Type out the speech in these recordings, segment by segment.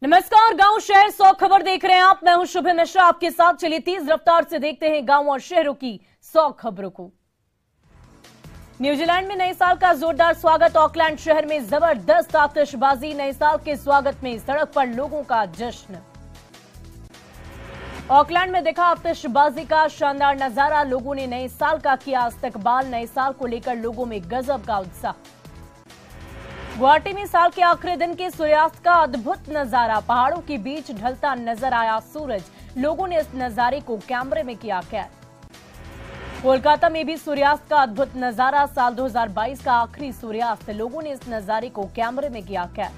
नमस्कार, गांव शहर 100 खबर देख रहे हैं आप। मैं हूं शुभ मिश्रा आपके साथ। चलिए तेज रफ्तार से देखते हैं गांव और शहरों की 100 खबरों को। न्यूजीलैंड में नए साल का जोरदार स्वागत। ऑकलैंड शहर में जबरदस्त आतिशबाजी। नए साल के स्वागत में सड़क पर लोगों का जश्न। ऑकलैंड में दिखा आतिशबाजी का शानदार नजारा। लोगों ने नए साल का किया इस्तकबाल। नए साल को लेकर लोगों में गजब का उत्साह। गुवाहाटी में साल के आखिरी दिन के सूर्यास्त का अद्भुत नजारा। पहाड़ों के बीच ढलता नजर आया सूरज। लोगों ने इस नजारे को कैमरे में किया कैद। कोलकाता में भी सूर्यास्त का अद्भुत नजारा। साल 2022 का आखिरी सूर्यास्त। लोगों ने इस नजारे को कैमरे में किया कैद।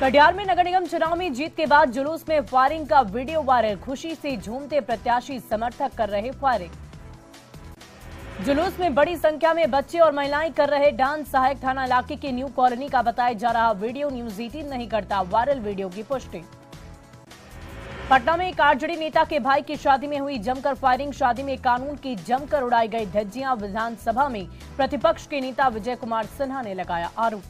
कटिहार में नगर निगम चुनाव में जीत के बाद जुलूस में फायरिंग का वीडियो वायरल। खुशी से झूमते प्रत्याशी समर्थक कर रहे फायरिंग। जुलूस में बड़ी संख्या में बच्चे और महिलाएं कर रहे डांस। सहायक थाना इलाके की न्यू कॉलोनी का बताया जा रहा वीडियो न्यूज 18 नहीं करता। वायरल वीडियो की पुष्टि। पटना में एक आरजेडी नेता के भाई की शादी में हुई जमकर फायरिंग। शादी में कानून की जमकर उड़ाई गई धज्जियां। विधानसभा में प्रतिपक्ष के नेता विजय कुमार सिन्हा ने लगाया आरोप।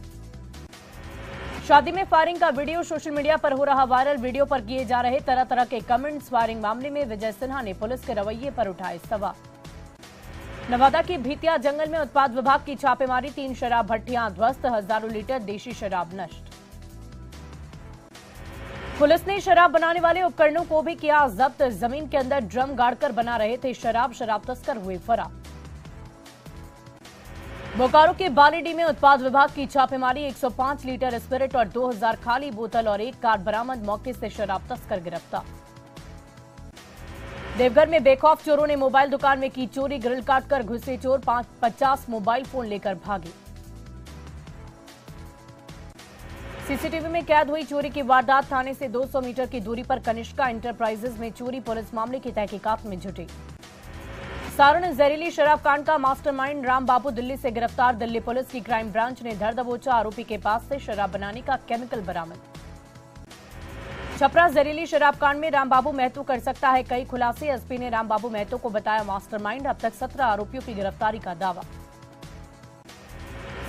शादी में फायरिंग का वीडियो सोशल मीडिया पर हो रहा वायरल। वीडियो पर किए जा रहे तरह तरह के कमेंट्स। फायरिंग मामले में विजय सिन्हा ने पुलिस के रवैये पर उठाए सवाल। नवादा की भीतिया जंगल में उत्पाद विभाग की छापेमारी। 3 शराब भट्टियां ध्वस्त। हजारों लीटर देशी शराब नष्ट। पुलिस ने शराब बनाने वाले उपकरणों को भी किया जब्त। जमीन के अंदर ड्रम गाड़कर बना रहे थे शराब। शराब तस्कर हुए फरार। बोकारो के बालीडीह में उत्पाद विभाग की छापेमारी। 105 लीटर स्पिरिट और 2000 खाली बोतल और 1 कार बरामद। मौके से शराब तस्कर गिरफ्तार। देवघर में बेखौफ चोरों ने मोबाइल दुकान में की चोरी। ग्रिल काटकर घुसे चोर। 50 मोबाइल फोन लेकर भागे। सीसीटीवी में कैद हुई चोरी की वारदात। थाने से 200 मीटर की दूरी पर कनिष्का इंटरप्राइजेज में चोरी। पुलिस मामले की तहकीकात में जुटी। सारण जहरीली शराब कांड का मास्टरमाइंड राम बाबू दिल्ली से गिरफ्तार। दिल्ली पुलिस की क्राइम ब्रांच ने धर दबोचा। आरोपी के पास से शराब बनाने का केमिकल बरामद। छपरा जहरीली शराब कांड में रामबाबू महतो कर सकता है कई खुलासे। एसपी ने रामबाबू महतो को बताया मास्टरमाइंड। अब तक 17 आरोपियों की गिरफ्तारी का दावा।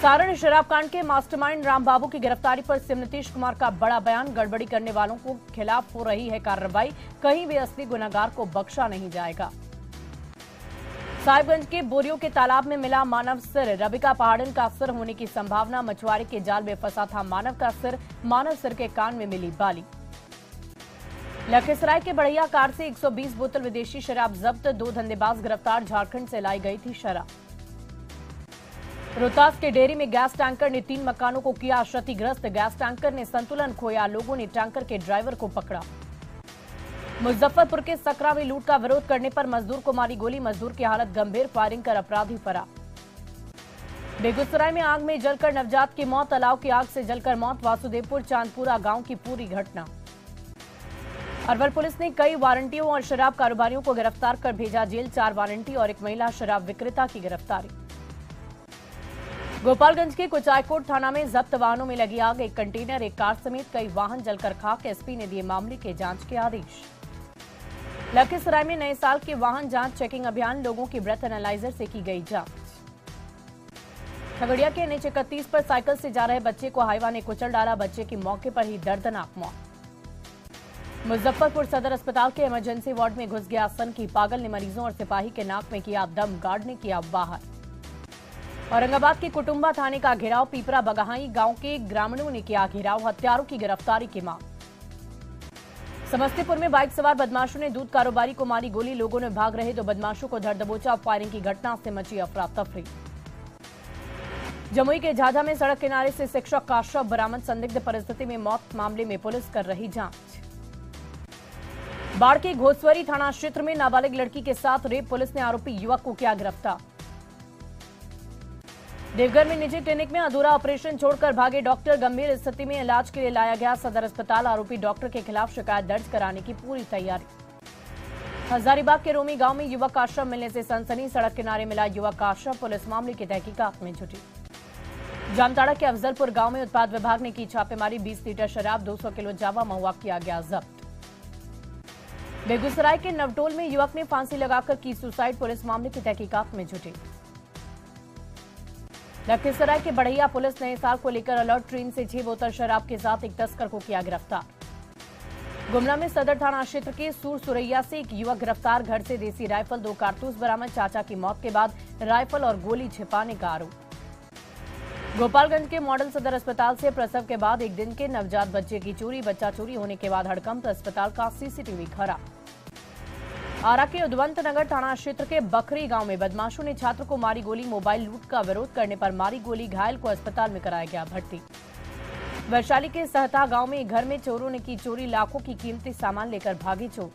सारण शराब कांड के मास्टरमाइंड रामबाबू की गिरफ्तारी पर सीएम नीतीश कुमार का बड़ा बयान। गड़बड़ी करने वालों को खिलाफ हो रही है कार्रवाई। कहीं भी असली गुनहगार को बख्शा नहीं जाएगा। साहिबगंज के बोरियों के तालाब में मिला मानव सिर। रबिका पहाड़न का सिर होने की संभावना। मछुआरे के जाल में फंसा था मानव का सिर। मानव सिर के कान में मिली बाली। लखीसराय के बढ़िया कार से 120 बोतल विदेशी शराब जब्त। 2 धंधेबाज गिरफ्तार। झारखंड से लाई गई थी शराब। रोहतास के डेयरी में गैस टैंकर ने 3 मकानों को किया क्षतिग्रस्त। गैस टैंकर ने संतुलन खोया। लोगों ने टैंकर के ड्राइवर को पकड़ा। मुजफ्फरपुर के सकरा में लूट का विरोध करने पर मजदूर को मारी गोली। मजदूर की हालत गंभीर। फायरिंग कर अपराधी फरार। बेगूसराय में आग में जलकर नवजात की मौत। अलाव की आग से जलकर मौत। वासुदेवपुर चांदपुरा गांव की पूरी घटना। अरवल पुलिस ने कई वारंटियों और शराब कारोबारियों को गिरफ्तार कर भेजा जेल। 4 वारंटी और 1 महिला शराब विक्रेता की गिरफ्तारी। गोपालगंज के कुचायकोट थाना में जब्त वाहनों में लगी आग। 1 कंटेनर 1 कार समेत कई वाहन जलकर खाक। एसपी ने दिए मामले के जांच के आदेश। लखीसराय में नए साल के वाहन जांच चेकिंग अभियान। लोगों की ब्रेथ एनालाइजर से की गई जांच। खगड़िया के NH 31 पर साइकिल से जा रहे बच्चे को हाईवा ने कुचल डाला। बच्चे की मौके पर ही दर्दनाक मौत। मुजफ्फरपुर सदर अस्पताल के इमरजेंसी वार्ड में घुस गया सनकी। पागल ने मरीजों और सिपाही के नाक में किया दम। गार्ड ने किया बाहर। औरंगाबाद के कुटुंबा थाने का घेराव। पीपरा बगहाई गांव के ग्रामीणों ने किया घेराव। हत्यारों की गिरफ्तारी की मांग। समस्तीपुर में बाइक सवार बदमाशों ने दूध कारोबारी को मारी गोली। लोगों ने भाग रहे 2 बदमाशों को धर दबोचा। फायरिंग की घटना से मची अफरा तफरी। जमुई के झाझा में सड़क किनारे से शिक्षक का शव बरामद। संदिग्ध परिस्थिति में मौत। मामले में पुलिस कर रही जांच। बाढ़ के घोसवरी थाना क्षेत्र में नाबालिग लड़की के साथ रेप। पुलिस ने आरोपी युवक को किया गिरफ्तार। देवघर में निजी क्लिनिक में अधूरा ऑपरेशन छोड़कर भागे डॉक्टर। गंभीर स्थिति में इलाज के लिए लाया गया सदर अस्पताल। आरोपी डॉक्टर के खिलाफ शिकायत दर्ज कराने की पूरी तैयारी। हजारीबाग के रोमी गांव में युवक का शव मिलने से सनसनी। सड़क किनारे मिला युवक का शव। पुलिस मामले की तहकीकात में जुटी। जामताड़ा के अफजलपुर गांव में उत्पाद विभाग ने की छापेमारी। 20 लीटर शराब 200 किलो जावा महुआ किया गया जब्त। बेगूसराय के नवटोल में युवक ने फांसी लगाकर की सुसाइड। पुलिस मामले की तहकीकात में जुटी। लखीसराय के बढ़ैया पुलिस नए साल को लेकर अलर्ट। ट्रेन से 6 बोतल शराब के साथ एक तस्कर को किया गिरफ्तार। गुमला में सदर थाना क्षेत्र के सूर सुरैया से एक युवक गिरफ्तार। घर से देसी राइफल, 2 कारतूस बरामद। चाचा की मौत के बाद राइफल और गोली छिपाने का आरोप। गोपालगंज के मॉडल सदर अस्पताल से प्रसव के बाद एक दिन के नवजात बच्चे की चोरी। बच्चा चोरी होने के बाद हड़कंप, अस्पताल का सीसीटीवी खराब। आरा के उद्वंत नगर थाना क्षेत्र के बखरी गांव में बदमाशों ने छात्र को मारी गोली। मोबाइल लूट का विरोध करने पर मारी गोली। घायल को अस्पताल में कराया गया भर्ती। वैशाली के सहता गांव में घर में चोरों ने की चोरी। लाखों की कीमती सामान लेकर भागी चोर।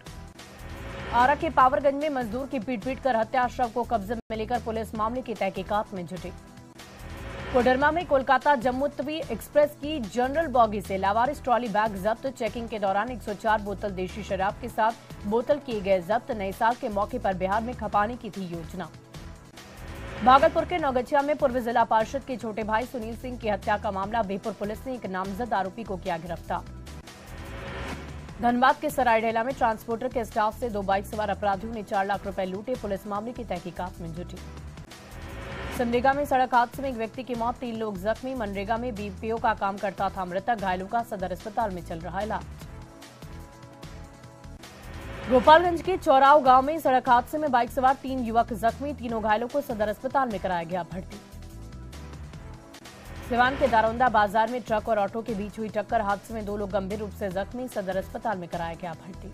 आरा के पावरगंज में मजदूर की पीट कर हत्या। शव को कब्जे में लेकर पुलिस मामले की तहकीकात में जुटी। कोडरमा में कोलकाता जम्मू तवी एक्सप्रेस की जनरल बॉगी से लावारिस ट्रॉली बैग जब्त। चेकिंग के दौरान 104 बोतल देशी शराब के साथ बोतल किए गए जब्त। नए साल के मौके पर बिहार में खपाने की थी योजना। भागलपुर के नौगछिया में पूर्व जिला पार्षद के छोटे भाई सुनील सिंह की हत्या का मामला। बिहपुर पुलिस ने एक नामजद आरोपी को किया गिरफ्तार। धनबाद के सरायढेला में ट्रांसपोर्टर के स्टाफ से 2 बाइक सवार अपराधियों ने 4 लाख रुपए लूटे। पुलिस मामले की तहकीकात में जुटी। सिमडेगा में सड़क हादसे में एक व्यक्ति की मौत, 3 लोग जख्मी। मनरेगा में बीपीओ का काम करता था मृतक। घायलों का सदर अस्पताल में चल रहा इलाज। गोपालगंज के चौराव गांव में सड़क हादसे में बाइक सवार 3 युवक जख्मी। तीनों घायलों को सदर अस्पताल में कराया गया भर्ती। सिवान के दारोंदा बाजार में ट्रक और ऑटो के बीच हुई टक्कर। हादसे में 2 लोग गंभीर रूप से जख्मी। सदर अस्पताल में कराया गया भर्ती।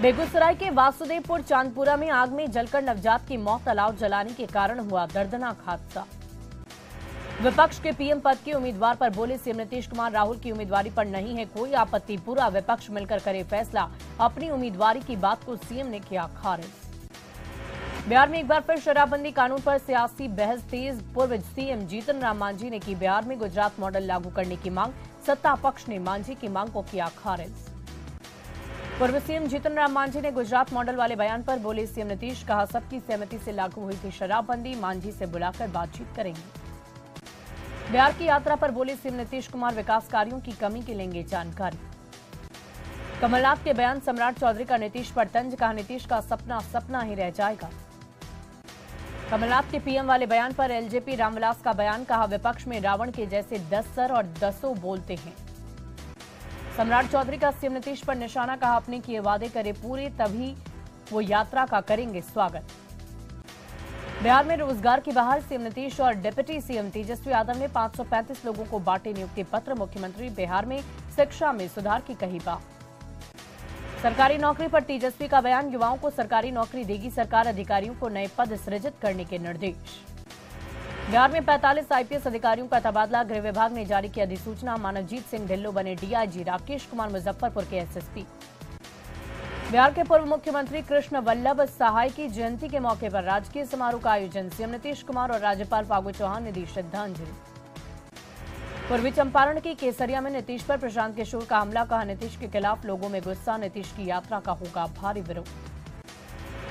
बेगूसराय के वासुदेवपुर चांदपुरा में आग में जलकर नवजात की मौत। अलाव जलाने के कारण हुआ दर्दनाक हादसा। विपक्ष के पीएम पद के उम्मीदवार पर बोले सीएम नीतीश कुमार, राहुल की उम्मीदवारी पर नहीं है कोई आपत्ति, पूरा विपक्ष मिलकर करे फैसला। अपनी उम्मीदवारी की बात को सीएम ने किया खारिज। बिहार में एक बार फिर शराबबंदी कानून पर सियासी बहस तेज। पूर्व सीएम जीतन राम मांझी ने की बिहार में गुजरात मॉडल लागू करने की मांग। सत्ता पक्ष ने मांझी की मांग को किया खारिज। पूर्व सीएम जीतन राम मांझी ने गुजरात मॉडल वाले बयान पर बोले सीएम नीतीश, कहा सबकी सहमति से लागू हुई थी शराबबंदी, मांझी से बुलाकर बातचीत करेंगे। बिहार की यात्रा पर बोले सीएम नीतीश कुमार, विकास कार्यों की कमी की लेंगे जानकारी। कमलनाथ के बयान सम्राट चौधरी का नीतीश पर तंज, कहा नीतीश का सपना सपना ही रह जाएगा। कमलनाथ के पीएम वाले बयान पर एलजेपी रामविलास का बयान, कहा विपक्ष में रावण के जैसे 10 सर और 10 बोलते हैं। सम्राट चौधरी का सीएम नीतीश पर निशाना, कहा अपने किए वादे करे पूरे तभी वो यात्रा का करेंगे स्वागत। बिहार में रोजगार की बहार, सीएम नीतीश और डिप्टी सीएम तेजस्वी यादव ने 535 लोगों को बांटे नियुक्ति पत्र। मुख्यमंत्री बिहार में शिक्षा में सुधार की कही बात। सरकारी नौकरी पर तेजस्वी का बयान, युवाओं को सरकारी नौकरी देगी सरकार, अधिकारियों को नए पद सृजित करने के निर्देश। बिहार में 45 आईपीएस अधिकारियों का तबादला, गृह विभाग ने जारी की अधिसूचना। मानवजीत सिंह ढिल्लो बने डीआईजी, राकेश कुमार मुजफ्फरपुर के एसएसपी। बिहार के पूर्व मुख्यमंत्री कृष्ण वल्लभ सहाय की जयंती के मौके पर राजकीय समारोह का आयोजन। सीएम नीतीश कुमार और राज्यपाल फागू चौहान ने दी श्रद्धांजलि। पूर्वी चंपारण की केसरिया में नीतीश पर प्रशांत किशोर का हमला, कहा नीतीश के खिलाफ लोगों में गुस्सा, नीतीश की यात्रा का होगा भारी विरोध।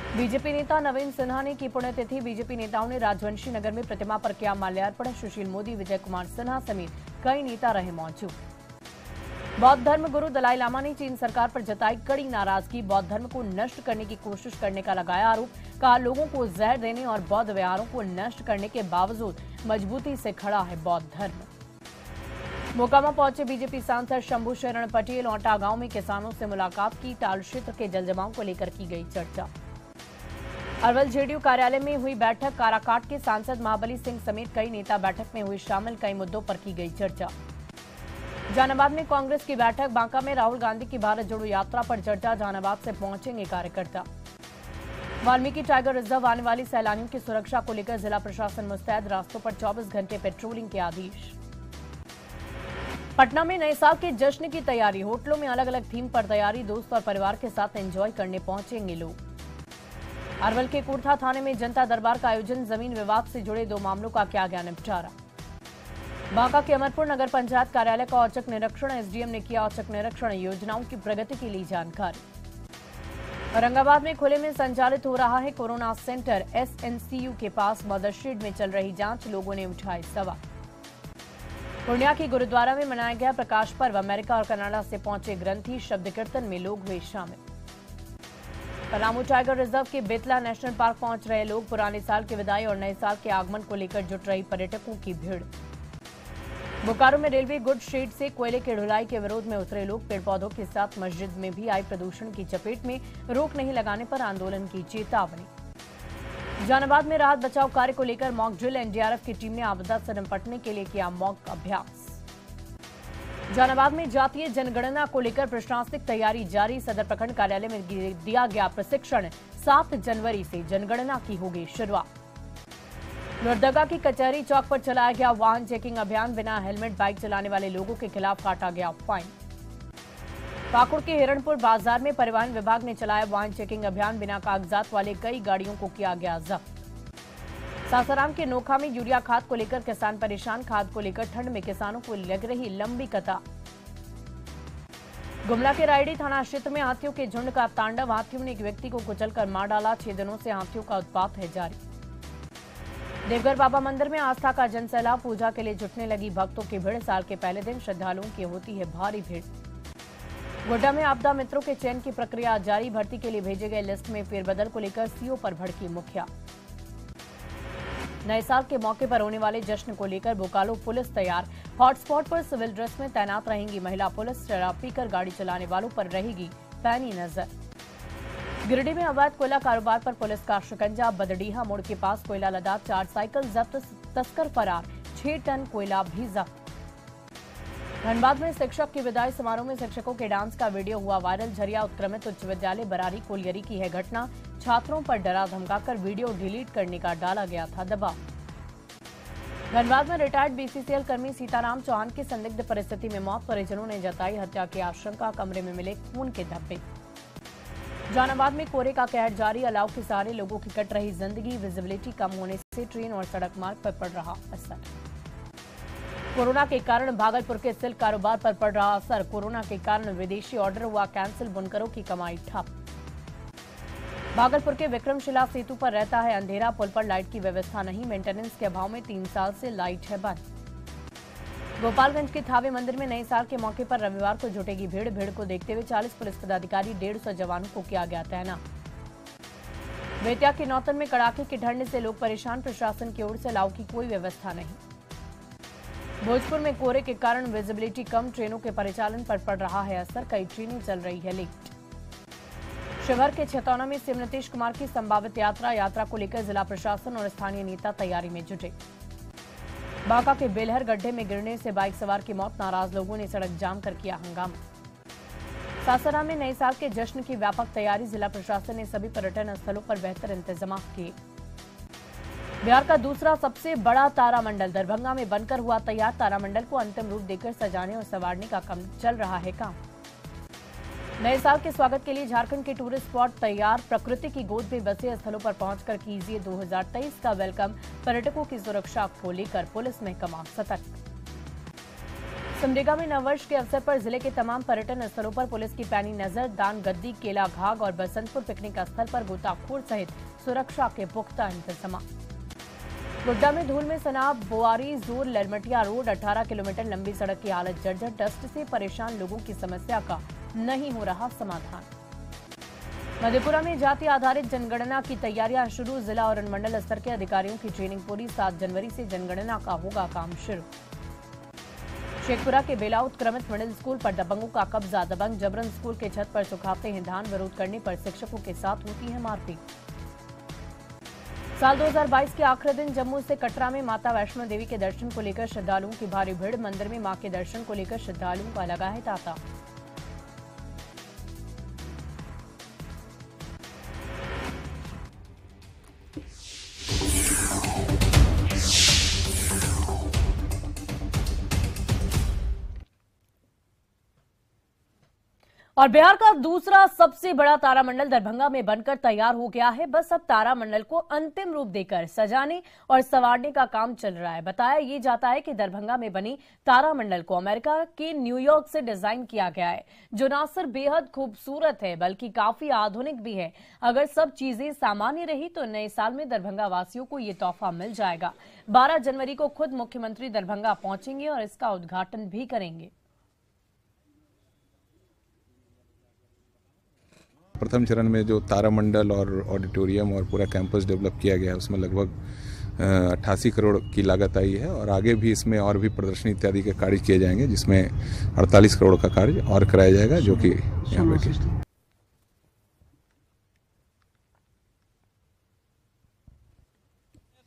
बीजेपी नेता नवीन सिन्हा ने की पुण्यतिथि, बीजेपी नेताओं ने राजवंशी नगर में प्रतिमा पर किया माल्यार्पण। सुशील मोदी, विजय कुमार सिन्हा समेत कई नेता रहे मौजूद। बौद्ध धर्म गुरु दलाई लामा ने चीन सरकार पर जताई कड़ी नाराजगी, बौद्ध धर्म को नष्ट करने की कोशिश करने का लगाया आरोप, कहा लोगों को जहर देने और बौद्ध विहारों को नष्ट करने के बावजूद मजबूती से खड़ा है बौद्ध धर्म। मोकामा पहुंचे बीजेपी सांसद शंभू शरण पटेल, औटा गांव में किसानों से मुलाकात की, टाल क्षेत्र के जलजमाव को लेकर की गई चर्चा। अरवल जेडीयू कार्यालय में हुई बैठक, काराकाट के सांसद महाबली सिंह समेत कई नेता बैठक में हुए शामिल, कई मुद्दों पर की गई चर्चा। जहानाबाद में कांग्रेस की बैठक, बांका में राहुल गांधी की भारत जोड़ो यात्रा पर चर्चा, जहानाबाद से पहुंचेंगे कार्यकर्ता। वाल्मीकि टाइगर रिजर्व आने वाली सैलानियों की सुरक्षा को लेकर जिला प्रशासन मुस्तैद, रास्तों पर 24 घंटे पेट्रोलिंग के आदेश। पटना में नए साल के जश्न की तैयारी, होटलों में अलग अलग थीम पर तैयारी, दोस्त और परिवार के साथ एंजॉय करने पहुंचेंगे लोग। अरवल के कुर्था थाने में जनता दरबार का आयोजन, जमीन विवाद से जुड़े 2 मामलों का किया गया निपटारा। बांका के अमरपुर नगर पंचायत कार्यालय का औचक निरीक्षण, एसडीएम ने किया औचक निरीक्षण, योजनाओं की प्रगति की ली जानकारी। औरंगाबाद में खुले में संचालित हो रहा है कोरोना सेंटर, एसएनसीयू के पास मदरशेड में चल रही जांच, लोगों ने उठाए सवाल। पूर्णिया की गुरुद्वारा में मनाया गया प्रकाश पर्व, अमेरिका और कनाडा से पहुंचे ग्रंथी, शब्द कीर्तन में लोग हुए शामिल। पलामू टाइगर रिजर्व के बेतला नेशनल पार्क पहुंच रहे लोग, पुराने साल की विदाई और नए साल के आगमन को लेकर जुट रही पर्यटकों की भीड़। बोकारो में रेलवे गुड शेड से कोयले की ढुलाई के विरोध में उतरे लोग, पेड़ पौधों के साथ मस्जिद में भी आई प्रदूषण की चपेट में, रोक नहीं लगाने पर आंदोलन की चेतावनी। जहानाबाद में राहत बचाव कार्य को लेकर मॉक ड्रिल, एनडीआरएफ की टीम ने आपदा से निपटने के लिए किया मॉक अभ्यास। जहानाबाद में जातीय जनगणना को लेकर प्रशासनिक तैयारी जारी, सदर प्रखंड कार्यालय में दिया गया प्रशिक्षण। 7 जनवरी से जनगणना की होगी शुरुआत। लोहरदगा की कचहरी चौक पर चलाया गया वाहन चेकिंग अभियान, बिना हेलमेट बाइक चलाने वाले लोगों के खिलाफ काटा गया फाइन। पाकुड़ के हिरणपुर बाजार में परिवहन विभाग ने चलाया वाहन चेकिंग अभियान, बिना कागजात वाले कई गाड़ियों को किया गया जब्त। सासाराम के नोखा में यूरिया खाद को लेकर किसान परेशान, खाद को लेकर ठंड में किसानों को लग रही लंबी कतार। गुमला के रायडी थाना क्षेत्र में हाथियों के झुंड का तांडव, हाथियों ने एक व्यक्ति को कुचलकर मार डाला। 6 दिनों से हाथियों का उत्पात है जारी। देवघर बाबा मंदिर में आस्था का जनसैलाब, पूजा के लिए जुटने लगी भक्तों की भीड़। साल के पहले दिन श्रद्धालुओं की होती है भारी भीड़। गोड्डा में आपदा मित्रों के चयन की प्रक्रिया जारी, भर्ती के लिए भेजे गए लिस्ट में फेरबदल को लेकर सीओ पर भड़की मुखिया। नए साल के मौके पर होने वाले जश्न को लेकर बोकारो पुलिस तैयार, हॉटस्पॉट पर सिविल ड्रेस में तैनात रहेंगी महिला पुलिस। शराब पीकर गाड़ी चलाने वालों पर रहेगी पैनी नजर। गिरिडीह में अवैध कोयला कारोबार पर पुलिस का शिकंजा, बदडीहा मोड़ के पास कोयला लदा 4 साइकिल जब्त, तस्कर फरार, 6 टन कोयला भी जब्त। धनबाद में शिक्षक की विदाई समारोह में शिक्षकों के डांस का वीडियो हुआ वायरल। झरिया उत्क्रमित उच्च विद्यालय बरारी कोलियरी की है घटना, छात्रों पर डरा धमकाकर वीडियो डिलीट करने का डाला गया था दबाव। धनबाद में रिटायर्ड बीसीसीएल कर्मी सीताराम चौहान की संदिग्ध परिस्थिति में मौत, परिजनों ने जताई हत्या की आशंका, कमरे में मिले खून के धब्बे। जहानाबाद में कोहरे का कहर जारी, अलाव के सहारे लोगों की कट रही जिंदगी, विजिबिलिटी कम होने से ट्रेन और सड़क मार्ग पर पड़ रहा असर। कोरोना के कारण भागलपुर के सिल्क कारोबार पर पड़ रहा असर, कोरोना के कारण विदेशी ऑर्डर हुआ कैंसिल, बुनकरों की कमाई ठप। भागलपुर के विक्रमशिला सेतु पर रहता है अंधेरा, पुल पर लाइट की व्यवस्था नहीं, मेंटेनेंस के अभाव में 3 साल से लाइट है बंद। गोपालगंज के थावे मंदिर में नए साल के मौके पर रविवार को जुटेगी भीड़, भीड़ को देखते हुए 40 पुलिस पदाधिकारी, 150 जवानों को किया गया तैनात। बेतिया के नौतन में कड़ाके की ठंड से लोग परेशान, प्रशासन की ओर से अलाव की कोई व्यवस्था नहीं। भोजपुर में कोहरे के कारण विजिबिलिटी कम, ट्रेनों के परिचालन पर पड़ रहा है असर, कई ट्रेनें चल रही है लेट। शिवहर के छतौना में सीएम नीतीश कुमार की संभावित यात्रा को लेकर जिला प्रशासन और स्थानीय नेता तैयारी में जुटे। बांका के बेलहर गड्ढे में गिरने से बाइक सवार की मौत, नाराज लोगों ने सड़क जाम कर किया हंगामा। सासाराम में नए साल के जश्न की व्यापक तैयारी, जिला प्रशासन ने सभी पर्यटन स्थलों पर बेहतर इंतजाम किए। बिहार का दूसरा सबसे बड़ा तारामंडल दरभंगा में बनकर हुआ तैयार, तारामंडल को अंतिम रूप देकर सजाने और संवारने का काम चल रहा है काम। नए साल के स्वागत के लिए झारखंड के टूरिस्ट स्पॉट तैयार, प्रकृति की गोद में बसे स्थलों पर पहुंचकर कीजिए 2023 का वेलकम, पर्यटकों की सुरक्षा को लेकर पुलिस महकमा सतर्क। सिमडेगा में नववर्ष के अवसर पर जिले के तमाम पर्यटन स्थलों पर पुलिस की पैनी नजर, दान गद्दी, केला घाग और बसंतपुर पिकनिक स्थल पर गोताखोर सहित सुरक्षा के पुख्ता इंतजाम। गोड्डा में धूल में सना बोआरी जोर लरमटिया रोड, 18 किलोमीटर लंबी सड़क की हालत जर्जर, डस्ट से परेशान लोगों की समस्या का नहीं हो रहा समाधान। मधेपुरा में जाति आधारित जनगणना की तैयारियां शुरू, जिला और अनुमंडल स्तर के अधिकारियों की ट्रेनिंग पूरी, 7 जनवरी से जनगणना का होगा काम शुरू। शेखपुरा के बेला उत्क्रमित मिडिल स्कूल पर दबंगों का कब्जा, दबंग जबरन स्कूल के छत पर सुखाते हैं धान, विरोध करने पर शिक्षकों के साथ होती है मारपीट। साल 2022 के आखिरी दिन जम्मू से कटरा में माता वैष्णो देवी के दर्शन को लेकर श्रद्धालुओं की भारी भीड़, मंदिर में मां के दर्शन को लेकर श्रद्धालुओं का लगा है तांता। और बिहार का दूसरा सबसे बड़ा तारामंडल दरभंगा में बनकर तैयार हो गया है। बस अब तारामंडल को अंतिम रूप देकर सजाने और संवारने का काम चल रहा है। बताया ये जाता है कि दरभंगा में बनी तारामंडल को अमेरिका के न्यूयॉर्क से डिजाइन किया गया है, जो न सिर्फ बेहद खूबसूरत है बल्कि काफी आधुनिक भी है। अगर सब चीजें सामान्य रही तो नए साल में दरभंगा वासियों को ये तोहफा मिल जाएगा। 12 जनवरी को खुद मुख्यमंत्री दरभंगा पहुंचेंगे और इसका उद्घाटन भी करेंगे। प्रथम चरण में जो तारामंडल और ऑडिटोरियम और पूरा कैंपस डेवलप किया गया है उसमें लगभग 88 करोड़ की लागत आई है और आगे भी इसमें और भी प्रदर्शनी इत्यादि के कार्य किए जाएंगे, जिसमें 48 करोड़ का कार्य और कराया जाएगा, जो कि यहाँ पे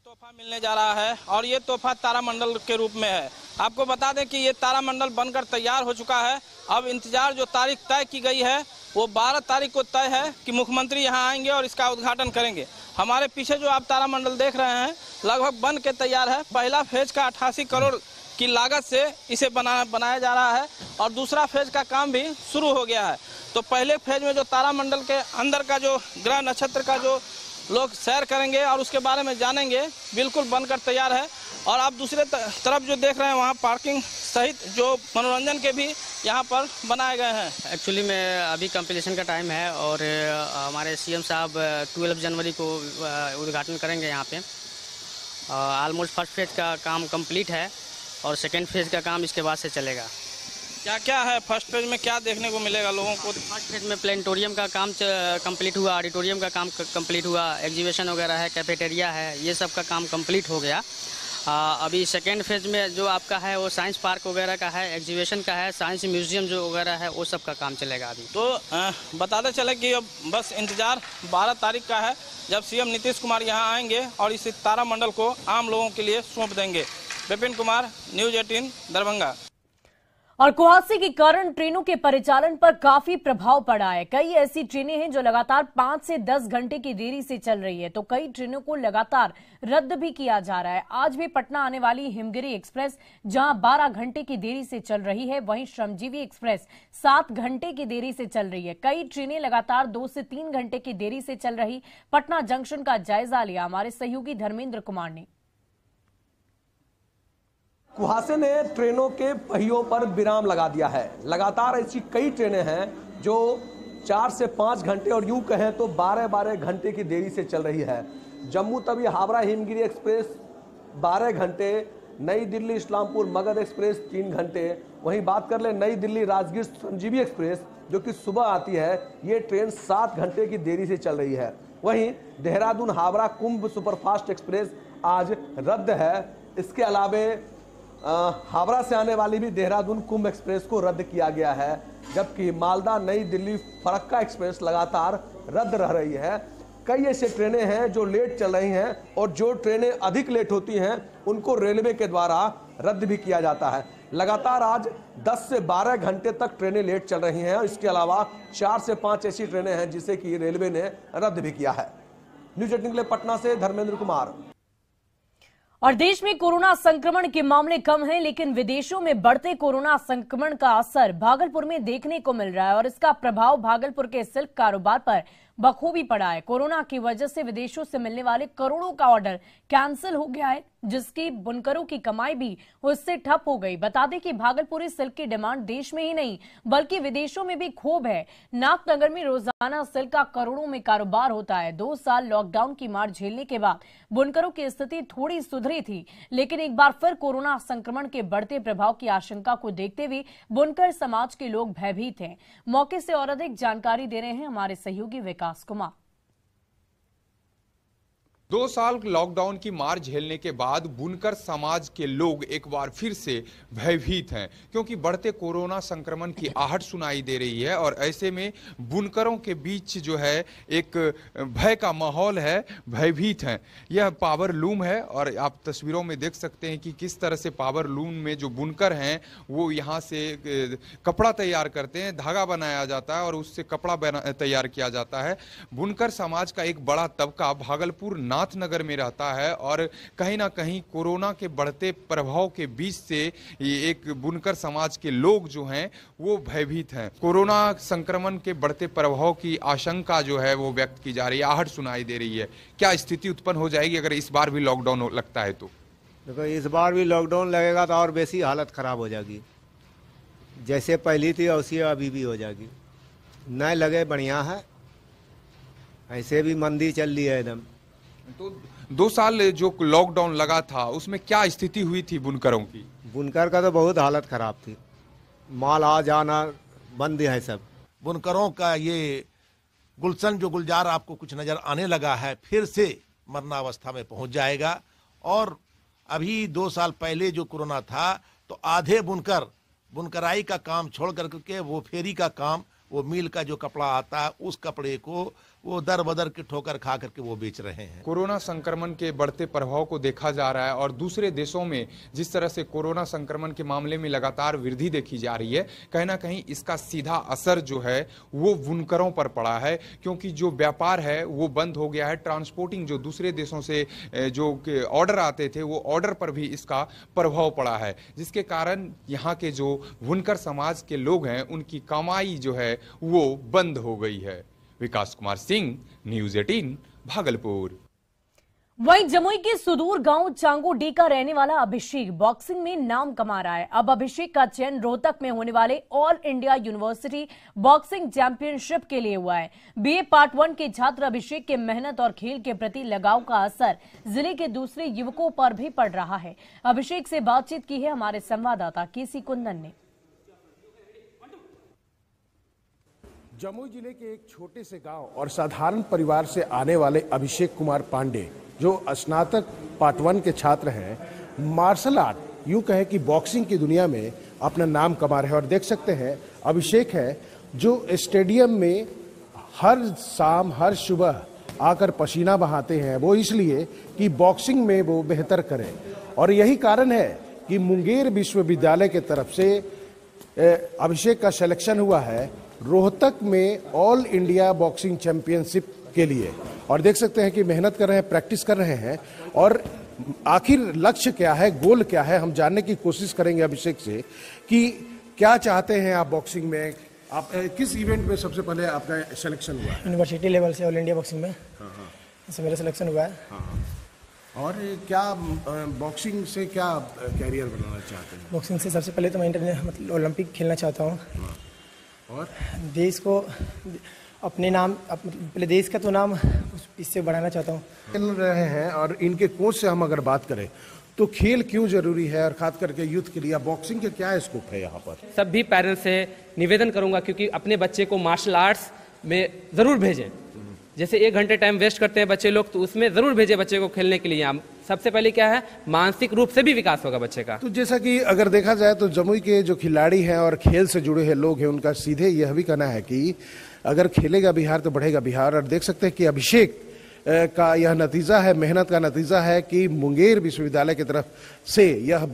तोहफा मिलने जा रहा है और ये तोहफा तारामंडल के रूप में है। आपको बता दें कि ये तारामंडल बनकर तैयार हो चुका है। अब इंतजार जो तारीख तय की गई है वो 12 तारीख को तय है कि मुख्यमंत्री यहाँ आएंगे और इसका उद्घाटन करेंगे। हमारे पीछे जो आप तारामंडल देख रहे हैं लगभग बन के तैयार है। पहला फेज का 88 करोड़ की लागत से इसे बनाया जा रहा है और दूसरा फेज का काम भी शुरू हो गया है। तो पहले फेज में जो तारामंडल के अंदर का जो ग्रह नक्षत्र का जो लोग सैर करेंगे और उसके बारे में जानेंगे, बिल्कुल बनकर तैयार है। और आप दूसरे तरफ जो देख रहे हैं वहाँ पार्किंग सहित जो मनोरंजन के भी यहाँ पर बनाए गए हैं। एक्चुअली में अभी कंपटीशन का टाइम है और हमारे सीएम साहब 12 जनवरी को उद्घाटन करेंगे यहाँ पे। ऑलमोस्ट फर्स्ट फेज का काम कंप्लीट है और सेकेंड फेज का काम इसके बाद से चलेगा। क्या क्या है फर्स्ट फेज में, क्या देखने को मिलेगा लोगों को? फर्स्ट फेज में प्लेनेटोरियम का काम कंप्लीट हुआ, ऑडिटोरियम का काम कंप्लीट हुआ, एग्जीबिशन वगैरह है, कैफेटेरिया है, ये सब का काम कंप्लीट हो गया। अभी सेकेंड फेज में जो आपका है वो साइंस पार्क वगैरह का है, एग्जीबिशन का है, साइंस म्यूजियम जो वगैरह है वो सब का काम चलेगा अभी। तो बताते चले कि अब बस इंतजार 12 तारीख का है जब सीएम नीतीश कुमार यहाँ आएंगे और इस तारामंडल को आम लोगों के लिए सौंप देंगे। विपिन कुमार, न्यूज 18 दरभंगा। और कुहासे के कारण ट्रेनों के परिचालन पर काफी प्रभाव पड़ा है। कई ऐसी ट्रेनें हैं जो लगातार 5 से 10 घंटे की देरी से चल रही है, तो कई ट्रेनों को लगातार रद्द भी किया जा रहा है। आज भी पटना आने वाली हिमगिरी एक्सप्रेस जहां 12 घंटे की देरी से चल रही है, वहीं श्रमजीवी एक्सप्रेस 7 घंटे की देरी से चल रही है। कई ट्रेनें लगातार 2 से 3 घंटे की देरी से चल रही। पटना जंक्शन का जायजा लिया हमारे सहयोगी धर्मेंद्र कुमार ने। कुहासे ने ट्रेनों के पहियों पर विराम लगा दिया है। लगातार ऐसी कई ट्रेनें हैं जो 4 से 5 घंटे और यूं कहें तो 12-12 घंटे की देरी से चल रही है। जम्मू तवी हावड़ा हिमगिरी एक्सप्रेस 12 घंटे, नई दिल्ली इस्लामपुर मगध एक्सप्रेस 3 घंटे। वहीं बात कर ले नई दिल्ली राजगीर संजीवी एक्सप्रेस जो कि सुबह आती है, ये ट्रेन 7 घंटे की देरी से चल रही है। वहीं देहरादून हावड़ा कुंभ सुपरफास्ट एक्सप्रेस आज रद्द है। इसके अलावे हावड़ा से आने वाली भी देहरादून कुंभ एक्सप्रेस को रद्द किया गया है, जबकि मालदा नई दिल्ली फरक्का एक्सप्रेस लगातार रद्द रह रही है। कई ऐसे ट्रेनें हैं जो लेट चल रही हैं और जो ट्रेनें अधिक लेट होती हैं उनको रेलवे के द्वारा रद्द भी किया जाता है। लगातार आज 10 से 12 घंटे तक ट्रेनें लेट चल रही हैं। इसके अलावा 4 से 5 ऐसी ट्रेनें हैं जिसे कि रेलवे ने रद्द भी किया है। न्यूज 18 के लिए पटना से धर्मेंद्र कुमार। और देश में कोरोना संक्रमण के मामले कम हैं, लेकिन विदेशों में बढ़ते कोरोना संक्रमण का असर भागलपुर में देखने को मिल रहा है और इसका प्रभाव भागलपुर के सिल्क कारोबार पर बखूबी पड़ा है। कोरोना की वजह से विदेशों से मिलने वाले करोड़ों का ऑर्डर कैंसिल हो गया है, जिसकी बुनकरों की कमाई भी उससे ठप हो गई। बता दें कि भागलपुरी सिल्क की डिमांड देश में ही नहीं बल्कि विदेशों में भी खूब है। नागनगर में रोजाना सिल्क का करोड़ों में कारोबार होता है। 2 साल लॉकडाउन की मार झेलने के बाद बुनकरों की स्थिति थोड़ी सुधरी थी, लेकिन एक बार फिर कोरोना संक्रमण के बढ़ते प्रभाव की आशंका को देखते हुए बुनकर समाज के लोग भयभीत हैं। मौके से और अधिक जानकारी दे रहे हैं हमारे सहयोगी विकास कुमार। 2 साल लॉकडाउन की मार झेलने के बाद बुनकर समाज के लोग एक बार फिर से भयभीत हैं, क्योंकि बढ़ते कोरोना संक्रमण की आहट सुनाई दे रही है और ऐसे में बुनकरों के बीच जो है एक भय का माहौल है, भयभीत हैं। यह पावर लूम है और आप तस्वीरों में देख सकते हैं कि किस तरह से पावर लूम में जो बुनकर हैं वो यहाँ से कपड़ा तैयार करते हैं, धागा बनाया जाता है और उससे कपड़ा तैयार किया जाता है। बुनकर समाज का एक बड़ा तबका भागलपुर नाथनगर में रहता है और कहीं ना कहीं कोरोना के बढ़ते प्रभाव के बीच से एक बुनकर समाज के लोग जो हैं वो भयभीत हैं। कोरोना संक्रमण के बढ़ते प्रभाव की आशंका जो है वो व्यक्त की जा रही है, आहट सुनाई दे रही है। क्या स्थिति उत्पन्न हो जाएगी अगर इस बार भी लॉकडाउन लगता है तो? देखो, इस बार भी लॉकडाउन लगेगा तो और बेसी हालत खराब हो जाएगी। जैसे पहली थी वैसी अभी भी हो जाएगी। नहीं लगे बढ़िया है, ऐसे भी मंदी चल रही है एकदम। तो 2 साल जो लॉकडाउन लगा था उसमें क्या स्थिति हुई थी बुनकरों की? बुनकर का तो बहुत हालत खराब थी, माल आ जाना बंद है सब। बुनकरों का ये गुलशन जो गुलजार आपको कुछ नजर आने लगा है, फिर से मरणावस्था में पहुंच जाएगा। और अभी 2 साल पहले जो कोरोना था तो आधे बुनकराई का काम छोड़ करके वो फेरी का काम, वो मिल का जो कपड़ा आता है उस कपड़े को वो दर बदर की ठोकर खा करके वो बेच रहे हैं। कोरोना संक्रमण के बढ़ते प्रभाव को देखा जा रहा है और दूसरे देशों में जिस तरह से कोरोना संक्रमण के मामले में लगातार वृद्धि देखी जा रही है, कहीं ना कहीं इसका सीधा असर जो है वो बुनकरों पर पड़ा है, क्योंकि जो व्यापार है वो बंद हो गया है। ट्रांसपोर्टिंग जो दूसरे देशों से जो ऑर्डर आते थे वो ऑर्डर पर भी इसका प्रभाव पड़ा है, जिसके कारण यहाँ के जो बुनकर समाज के लोग हैं उनकी कमाई जो है वो बंद हो गई है। विकास कुमार सिंह, न्यूज़ 18 भागलपुर। वहीं जमुई के सुदूर गांव चांगोडी का रहने वाला अभिषेक बॉक्सिंग में नाम कमा रहा है। अब अभिषेक का चयन रोहतक में होने वाले all India university boxing championship के लिए हुआ है। बीए पार्ट 1 के छात्र अभिषेक के मेहनत और खेल के प्रति लगाव का असर जिले के दूसरे युवकों पर भी पड़ रहा है। अभिषेक से बातचीत की है हमारे संवाददाता केसी कुंदन ने। जमुई जिले के एक छोटे से गांव और साधारण परिवार से आने वाले अभिषेक कुमार पांडे, जो स्नातक पार्ट 1 के छात्र हैं, मार्शल आर्ट यूं कहे कि बॉक्सिंग की दुनिया में अपना नाम कमा रहे हैं। और देख सकते हैं अभिषेक है जो स्टेडियम में हर शाम हर सुबह आकर पसीना बहाते हैं, वो इसलिए कि बॉक्सिंग में वो बेहतर करें। और यही कारण है कि मुंगेर विश्वविद्यालय के तरफ से अभिषेक का सिलेक्शन हुआ है रोहतक में ऑल इंडिया बॉक्सिंग चैंपियनशिप के लिए। और देख सकते हैं कि मेहनत कर रहे हैं, प्रैक्टिस कर रहे हैं। और आखिर लक्ष्य क्या है, गोल क्या है, हम जानने की कोशिश करेंगे अभिषेक से कि क्या चाहते हैं आप बॉक्सिंग में। आप किस इवेंट में सबसे पहले आपका सिलेक्शन हुआ है? यूनिवर्सिटी लेवल से ऑल इंडिया बॉक्सिंग में इससे मेरा सिलेक्शन हुआ है। और क्या बॉक्सिंग से क्या कैरियर बनाना चाहते हैं? बॉक्सिंग से सबसे पहले तो मैं मतलब ओलंपिक खेलना चाहता हूँ और देश को अपने नाम पहले देश का तो नाम इससे बढ़ाना चाहता हूँ। खेल रहे हैं और इनके कोच से हम अगर बात करें तो खेल क्यों जरूरी है और खास करके यूथ के लिए बॉक्सिंग के क्या स्कोप है यहाँ पर? सभी पेरेंट्स से निवेदन करूंगा क्योंकि अपने बच्चे को मार्शल आर्ट्स में ज़रूर भेजें। जैसे 1 घंटे टाइम वेस्ट करते हैं बच्चे लोग, तो उसमें ज़रूर भेजें बच्चे को खेलने के लिए। सबसे पहले क्या है, मानसिक रूप से भी विकास होगा बच्चे का। तो जैसा कि अगर देखा जाए तो जमुई के जो खिलाड़ी हैं और खेल से जुड़े हैं लोग हैं, उनका सीधे यह भी कहना है कि अगर खेलेगा बिहार तो बढ़ेगा बिहार। और देख सकते हैं कि अभिषेक का यह नतीजा है, मेहनत का नतीजा है कि मुंगेर विश्वविद्यालय की तरफ से यह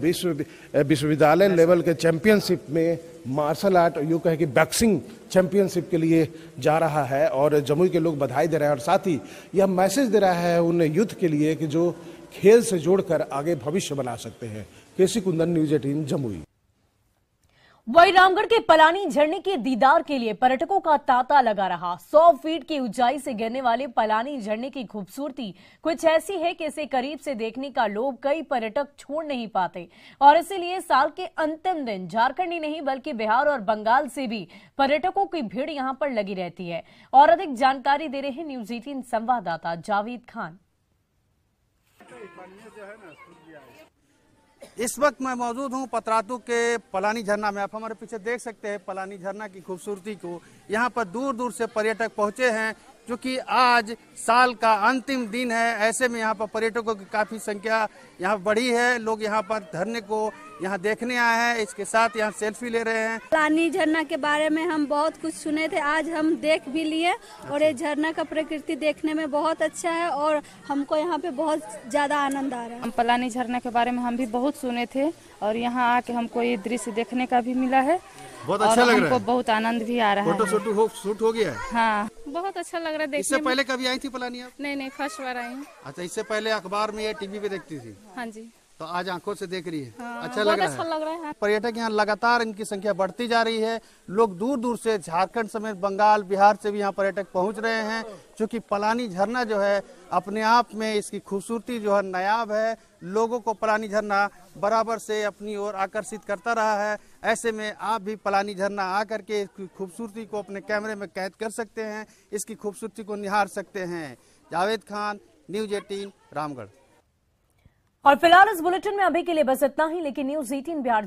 विश्वविद्यालय लेवल के चैंपियनशिप में मार्शल आर्ट यूँ कहे कि बॉक्सिंग चैंपियनशिप के लिए जा रहा है। और जमुई के लोग बधाई दे रहे हैं और साथ ही यह मैसेज दे रहा है उन यूथ के लिए कि जो खेल से जोड़कर आगे भविष्य बना सकते हैं। केसी कुंदन, न्यूज़ 18 जमुई। वहीं रामगढ़ के पलानी झरने के दीदार के लिए पर्यटकों का तांता लगा रहा। 100 फीट की ऊंचाई से गिरने वाले पलानी झरने की खूबसूरती कुछ ऐसी है कि इसे करीब से देखने का लोभ कई पर्यटक छोड़ नहीं पाते और इसीलिए साल के अंतिम दिन झारखंड ही नहीं बल्कि बिहार और बंगाल से भी पर्यटकों की भीड़ यहां पर लगी रहती है। और अधिक जानकारी दे रहे हैं न्यूज़ 18 संवाददाता जावेद खान। इस वक्त मैं मौजूद हूं पतरातू के पलानी झरना में। आप हमारे पीछे देख सकते हैं पलानी झरना की खूबसूरती को। यहां पर दूर दूर से पर्यटक पहुंचे हैं क्योंकि आज साल का अंतिम दिन है। ऐसे में यहाँ पर पर्यटकों की काफ़ी संख्या यहाँ बढ़ी है। लोग यहाँ पर झरने को यहाँ देखने आए हैं, इसके साथ यहाँ सेल्फी ले रहे हैं। पलानी झरना के बारे में हम बहुत कुछ सुने थे, आज हम देख भी लिए। और ये झरना का प्रकृति देखने में बहुत अच्छा है और हमको यहाँ पे बहुत ज़्यादा आनंद आ रहा है। हम पलानी झरना के बारे में हम भी बहुत सुने थे और यहाँ आके हमको ये दृश्य देखने का भी मिला है। बहुत अच्छा लग रहा है, हमको बहुत आनंद भी आ रहा है। फोटो शूट हो गया है? हाँ, बहुत अच्छा लग रहा है देखने। इससे पहले कभी आई थी पलानी आप? नहीं, फर्स्ट बार आई हूँ। अच्छा, इससे पहले अखबार में या टीवी पे देखती थी? हाँ जी। तो आज आंखों से देख रही है। हाँ, अच्छा लग रहा है। पर्यटक यहाँ लगातार इनकी संख्या बढ़ती जा रही है। लोग दूर दूर से झारखंड समेत बंगाल, बिहार से भी यहाँ पर्यटक पहुँच रहे हैं क्योंकि पलानी झरना जो है अपने आप में इसकी खूबसूरती जो है नायाब है। लोगों को पलानी झरना बराबर से अपनी ओर आकर्षित करता रहा है। ऐसे में आप भी पलानी झरना आकर के इसकी खूबसूरती को अपने कैमरे में कैद कर सकते हैं, इसकी खूबसूरती को निहार सकते हैं। जावेद खान, न्यूज़ 18 रामगढ़। और फिलहाल इस बुलेटिन में अभी के लिए बस इतना ही, लेकिन न्यूज़ 18 बिहार